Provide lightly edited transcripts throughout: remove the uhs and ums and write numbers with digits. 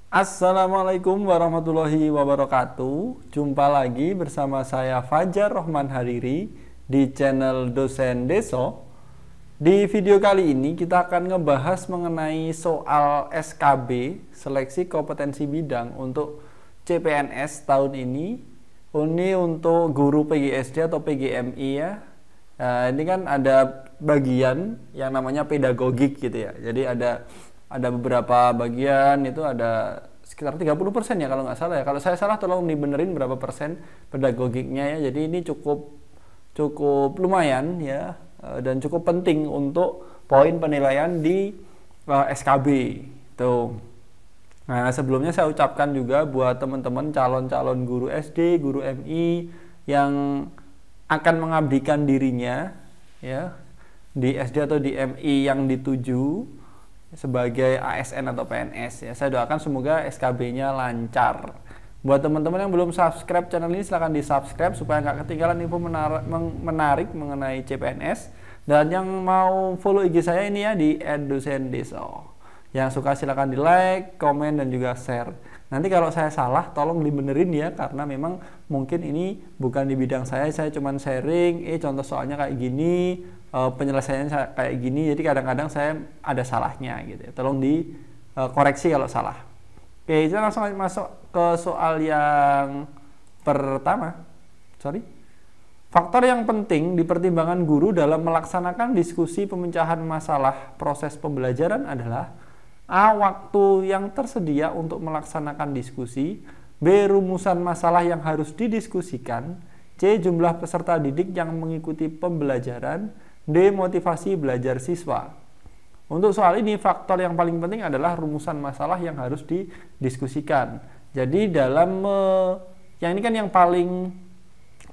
Assalamualaikum warahmatullahi wabarakatuh. Jumpa lagi bersama saya Fajar Rohman Hariri di channel Dosen Deso. Di video kali ini kita akan ngebahas mengenai soal SKB, seleksi kompetensi bidang untuk CPNS tahun ini. Ini untuk guru PGSD atau PGMI ya. Nah, ini kan ada bagian yang namanya pedagogik gitu ya. Jadi ada beberapa bagian, itu ada sekitar 30% ya kalau nggak salah ya. Kalau saya salah tolong dibenerin berapa persen pedagogiknya ya. Jadi ini cukup lumayan ya, dan cukup penting untuk poin penilaian di SKB tuh. Nah, sebelumnya saya ucapkan juga buat teman-teman calon-calon guru SD, guru MI yang akan mengabdikan dirinya ya di SD atau di MI yang dituju sebagai ASN atau PNS ya. Saya doakan semoga SKB-nya lancar. Buat teman-teman yang belum subscribe channel ini, silahkan di subscribe supaya nggak ketinggalan info menarik mengenai CPNS. Dan yang mau follow IG saya ini ya di @dosendeso. Yang suka silahkan di like, komen, dan juga share. Nanti kalau saya salah tolong dibenerin ya, karena memang mungkin ini bukan di bidang saya cuma sharing, contoh soalnya kayak gini, penyelesaiannya kayak gini, jadi kadang-kadang saya ada salahnya gitu ya. Tolong dikoreksi kalau salah. Oke, kita langsung masuk ke soal yang pertama. Faktor yang penting dipertimbangkan guru dalam melaksanakan diskusi pemecahan masalah proses pembelajaran adalah A. Waktu yang tersedia untuk melaksanakan diskusi, B. Rumusan masalah yang harus didiskusikan, C. Jumlah peserta didik yang mengikuti pembelajaran, D. Motivasi belajar siswa. Untuk soal ini, faktor yang paling penting adalah rumusan masalah yang harus didiskusikan. Jadi yang ini kan yang paling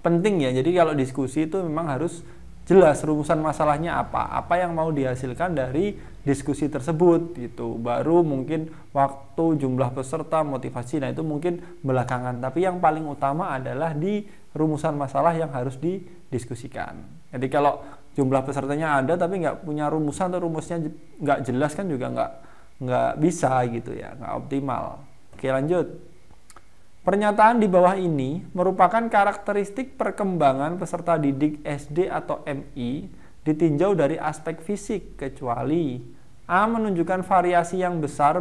penting ya. Jadi kalau diskusi itu memang harus jelas rumusan masalahnya apa yang mau dihasilkan dari diskusi tersebut gitu. Baru mungkin waktu, jumlah peserta, motivasi, nah itu mungkin belakangan. Tapi yang paling utama adalah di rumusan masalah yang harus didiskusikan. Jadi kalau jumlah pesertanya ada tapi nggak punya rumusan atau rumusnya nggak jelas kan juga nggak bisa gitu ya, nggak optimal. Oke, lanjut. Pernyataan di bawah ini merupakan karakteristik perkembangan peserta didik SD atau MI ditinjau dari aspek fisik, kecuali A. Menunjukkan variasi yang besar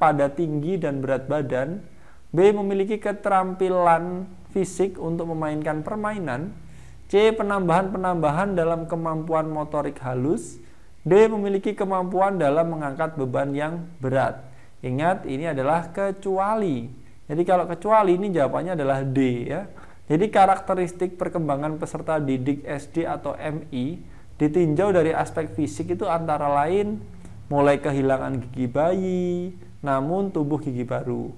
pada tinggi dan berat badan, B. Memiliki keterampilan fisik untuk memainkan permainan, C. Penambahan-penambahan dalam kemampuan motorik halus, D. Memiliki kemampuan dalam mengangkat beban yang berat. Ingat, ini adalah kecuali. Jadi kalau kecuali ini jawabannya adalah D ya. Jadi karakteristik perkembangan peserta didik SD atau MI ditinjau dari aspek fisik itu antara lain mulai kehilangan gigi bayi, namun tumbuh gigi baru,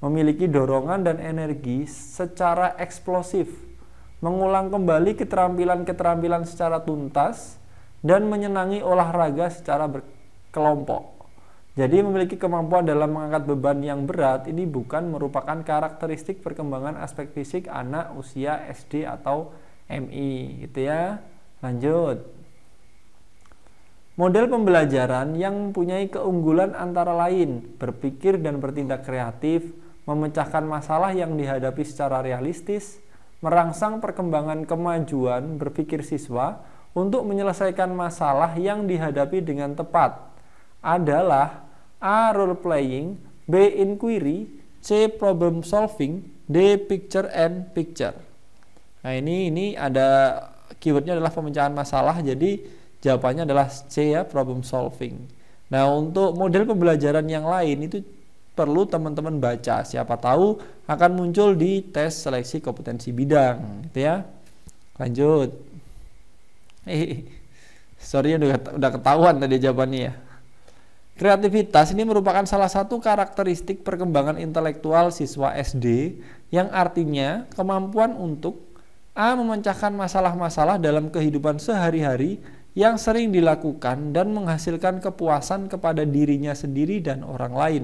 memiliki dorongan dan energi secara eksplosif, mengulang kembali keterampilan-keterampilan secara tuntas, dan menyenangi olahraga secara berkelompok. Jadi memiliki kemampuan dalam mengangkat beban yang berat ini bukan merupakan karakteristik perkembangan aspek fisik anak usia SD atau MI gitu ya. Lanjut. Model pembelajaran yang mempunyai keunggulan antara lain berpikir dan bertindak kreatif, memecahkan masalah yang dihadapi secara realistis, merangsang perkembangan kemajuan berpikir siswa untuk menyelesaikan masalah yang dihadapi dengan tepat adalah A. Role playing, B. Inquiry, C. Problem solving, D. Picture and picture. Nah ini ada keywordnya adalah pemecahan masalah, jadi jawabannya adalah C ya, problem solving. Nah untuk model pembelajaran yang lain itu perlu teman-teman baca, siapa tahu akan muncul di tes seleksi kompetensi bidang gitu ya. Lanjut. Sorry udah ketahuan tadi jawabannya ya. Kreativitas ini merupakan salah satu karakteristik perkembangan intelektual siswa SD yang artinya kemampuan untuk A. Memecahkan masalah-masalah dalam kehidupan sehari-hari yang sering dilakukan dan menghasilkan kepuasan kepada dirinya sendiri dan orang lain.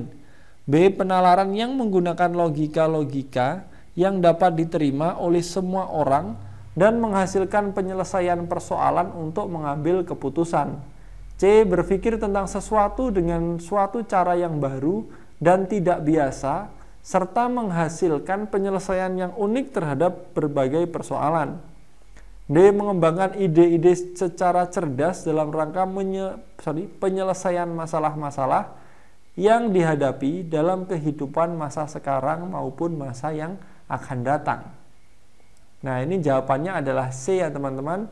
B. Penalaran yang menggunakan logika-logika yang dapat diterima oleh semua orang dan menghasilkan penyelesaian persoalan untuk mengambil keputusan. C. Berpikir tentang sesuatu dengan suatu cara yang baru dan tidak biasa, serta menghasilkan penyelesaian yang unik terhadap berbagai persoalan. D. Mengembangkan ide-ide secara cerdas dalam rangka penyelesaian masalah-masalah yang dihadapi dalam kehidupan masa sekarang maupun masa yang akan datang. Nah, ini jawabannya adalah C ya teman-teman.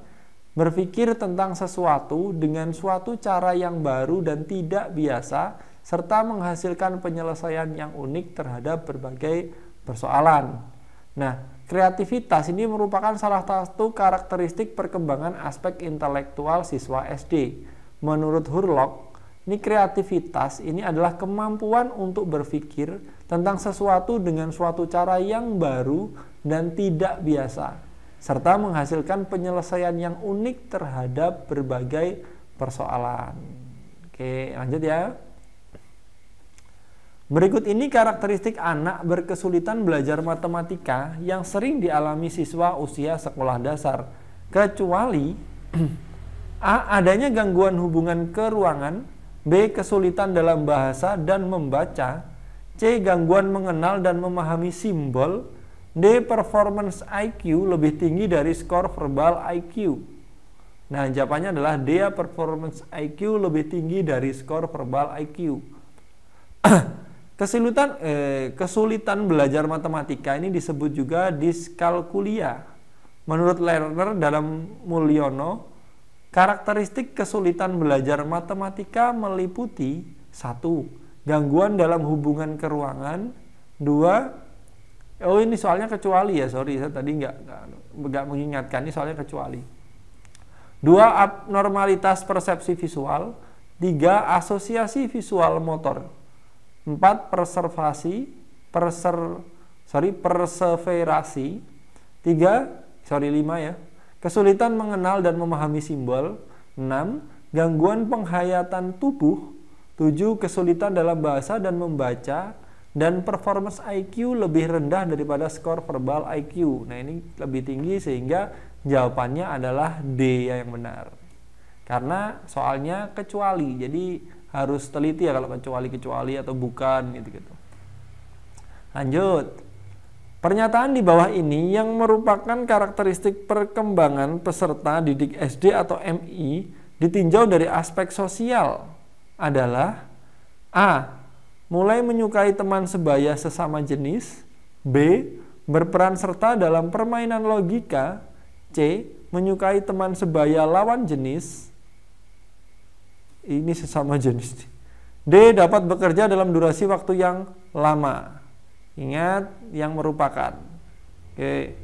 Berpikir tentang sesuatu dengan suatu cara yang baru dan tidak biasa, serta menghasilkan penyelesaian yang unik terhadap berbagai persoalan. Nah, kreativitas ini merupakan salah satu karakteristik perkembangan aspek intelektual siswa SD. Menurut Hurlock, ini kreativitas ini adalah kemampuan untuk berpikir tentang sesuatu dengan suatu cara yang baru dan tidak biasa, serta menghasilkan penyelesaian yang unik terhadap berbagai persoalan. Oke, lanjut ya. Berikut ini karakteristik anak berkesulitan belajar matematika yang sering dialami siswa usia sekolah dasar, kecuali A. Adanya gangguan hubungan keruangan, B. Kesulitan dalam bahasa dan membaca, C. Gangguan mengenal dan memahami simbol, D. Performance IQ lebih tinggi dari skor verbal IQ. Nah, jawabannya adalah D. Performance IQ lebih tinggi dari skor verbal IQ. Kesulitan belajar matematika ini disebut juga diskalkulia. Menurut Lerner dalam Mulyono, karakteristik kesulitan belajar matematika meliputi 1. Gangguan dalam hubungan keruangan, 2. Oh, ini soalnya kecuali ya, sorry saya tadi nggak mengingatkan, ini soalnya kecuali. 2. Abnormalitas persepsi visual, 3. Asosiasi visual motor, 4. Perseverasi, 5 ya. Kesulitan mengenal dan memahami simbol, 6. Gangguan penghayatan tubuh, 7. Kesulitan dalam bahasa dan membaca, dan performance IQ lebih rendah daripada skor verbal IQ. Nah, ini lebih tinggi sehingga jawabannya adalah D yang benar. Karena soalnya kecuali, jadi harus teliti ya kalau kecuali atau bukan gitu. Lanjut. Pernyataan di bawah ini yang merupakan karakteristik perkembangan peserta didik SD atau MI ditinjau dari aspek sosial adalah A. Mulai menyukai teman sebaya sesama jenis, B. Berperan serta dalam permainan logika, C. Menyukai teman sebaya lawan jenis, ini sesama jenis, D. Dapat bekerja dalam durasi waktu yang lama. Ingat, yang merupakan. Oke.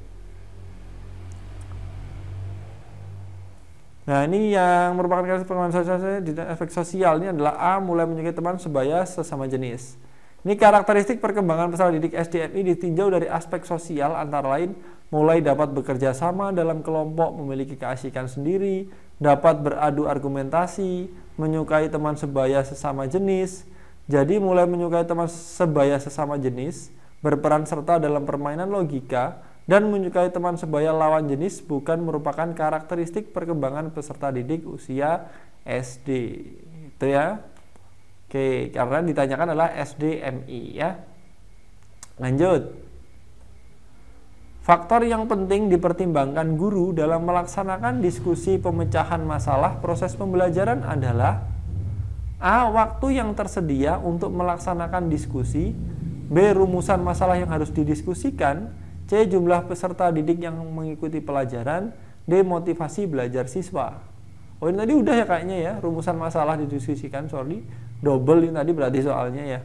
Nah, ini yang merupakan karakteristik pengembangan sosial di efek sosial ini adalah A. Mulai menyukai teman sebaya sesama jenis. Ini karakteristik perkembangan peserta didik SDMI ditinjau dari aspek sosial, antara lain mulai dapat bekerja sama dalam kelompok, memiliki keasikan sendiri, dapat beradu argumentasi, menyukai teman sebaya sesama jenis. Jadi mulai menyukai teman sebaya sesama jenis, berperan serta dalam permainan logika, dan menyukai teman sebaya lawan jenis bukan merupakan karakteristik perkembangan peserta didik usia SD. Itu ya. Oke, karena ditanyakan adalah SDMI ya. Lanjut. Faktor yang penting dipertimbangkan guru dalam melaksanakan diskusi pemecahan masalah proses pembelajaran adalah A. Waktu yang tersedia untuk melaksanakan diskusi, B. Rumusan masalah yang harus didiskusikan, C. Jumlah peserta didik yang mengikuti pelajaran, D. Motivasi belajar siswa. Oh, ini tadi udah ya kayaknya ya, rumusan masalah didiskusikan, sorry, double ini tadi berarti soalnya ya.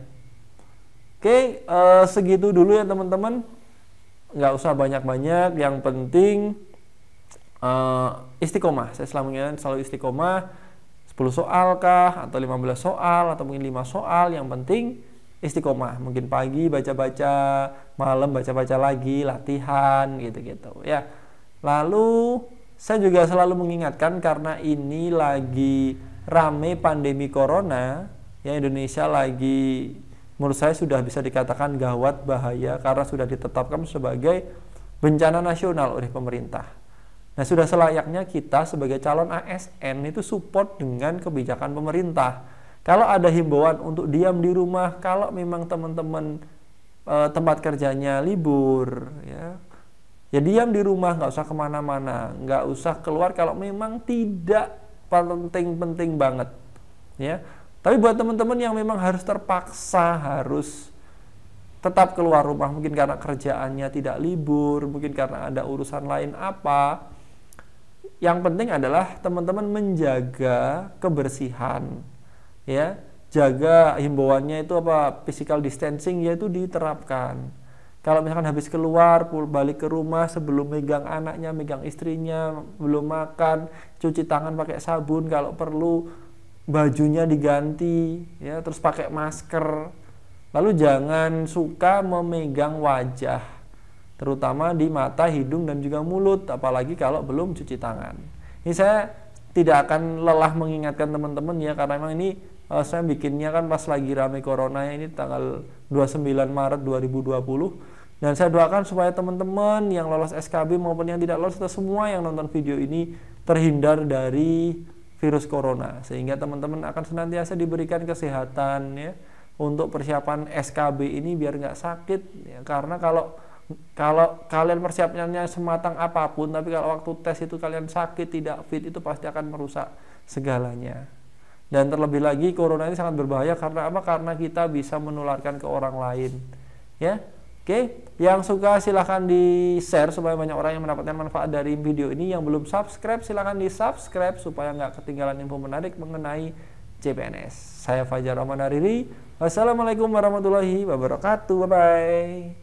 Oke, segitu dulu ya teman-teman. Nggak usah banyak-banyak, yang penting istiqomah. Saya selalu mengingatkan selalu istiqomah, 10 soal kah, atau 15 soal, atau mungkin 5 soal, yang penting istiqomah. Mungkin pagi baca-baca, malam baca-baca lagi, latihan gitu-gitu ya. Lalu saya juga selalu mengingatkan, karena ini lagi rame pandemi corona ya, Indonesia lagi, menurut saya sudah bisa dikatakan gawat, bahaya, karena sudah ditetapkan sebagai bencana nasional oleh pemerintah. Nah, sudah selayaknya kita sebagai calon ASN itu support dengan kebijakan pemerintah. Kalau ada himbauan untuk diam di rumah, kalau memang teman-teman tempat kerjanya libur, ya diam di rumah, nggak usah kemana-mana, nggak usah keluar kalau memang tidak penting-penting banget, ya. Tapi buat teman-teman yang memang harus terpaksa harus tetap keluar rumah, mungkin karena kerjaannya tidak libur, mungkin karena ada urusan lain apa, yang penting adalah teman-teman menjaga kebersihan, ya. Jaga himbauannya itu apa, physical distancing, yaitu diterapkan. Kalau misalkan habis keluar, balik ke rumah, sebelum megang anaknya, megang istrinya, belum makan, cuci tangan pakai sabun, kalau perlu bajunya diganti, ya, terus pakai masker. Lalu jangan suka memegang wajah, terutama di mata, hidung, dan juga mulut, apalagi kalau belum cuci tangan. Ini saya tidak akan lelah mengingatkan teman-teman, ya, karena memang ini saya bikinnya kan pas lagi rame corona, ini tanggal 29 Maret 2020, dan saya doakan supaya teman-teman yang lolos SKB maupun yang tidak lolos, atau semua yang nonton video ini terhindar dari virus corona, sehingga teman-teman akan senantiasa diberikan kesehatan, ya, untuk persiapan SKB ini biar nggak sakit, ya. Karena kalau kalian persiapannya sematang apapun, tapi kalau waktu tes itu kalian sakit, tidak fit, itu pasti akan merusak segalanya. Dan terlebih lagi corona ini sangat berbahaya karena apa? Karena kita bisa menularkan ke orang lain, ya. Oke, yang suka silahkan di-share supaya banyak orang yang mendapatkan manfaat dari video ini. Yang belum subscribe silahkan di-subscribe supaya nggak ketinggalan info menarik mengenai CPNS. Saya Fajar Rahman Hariri. Wassalamualaikum warahmatullahi wabarakatuh. Bye-bye.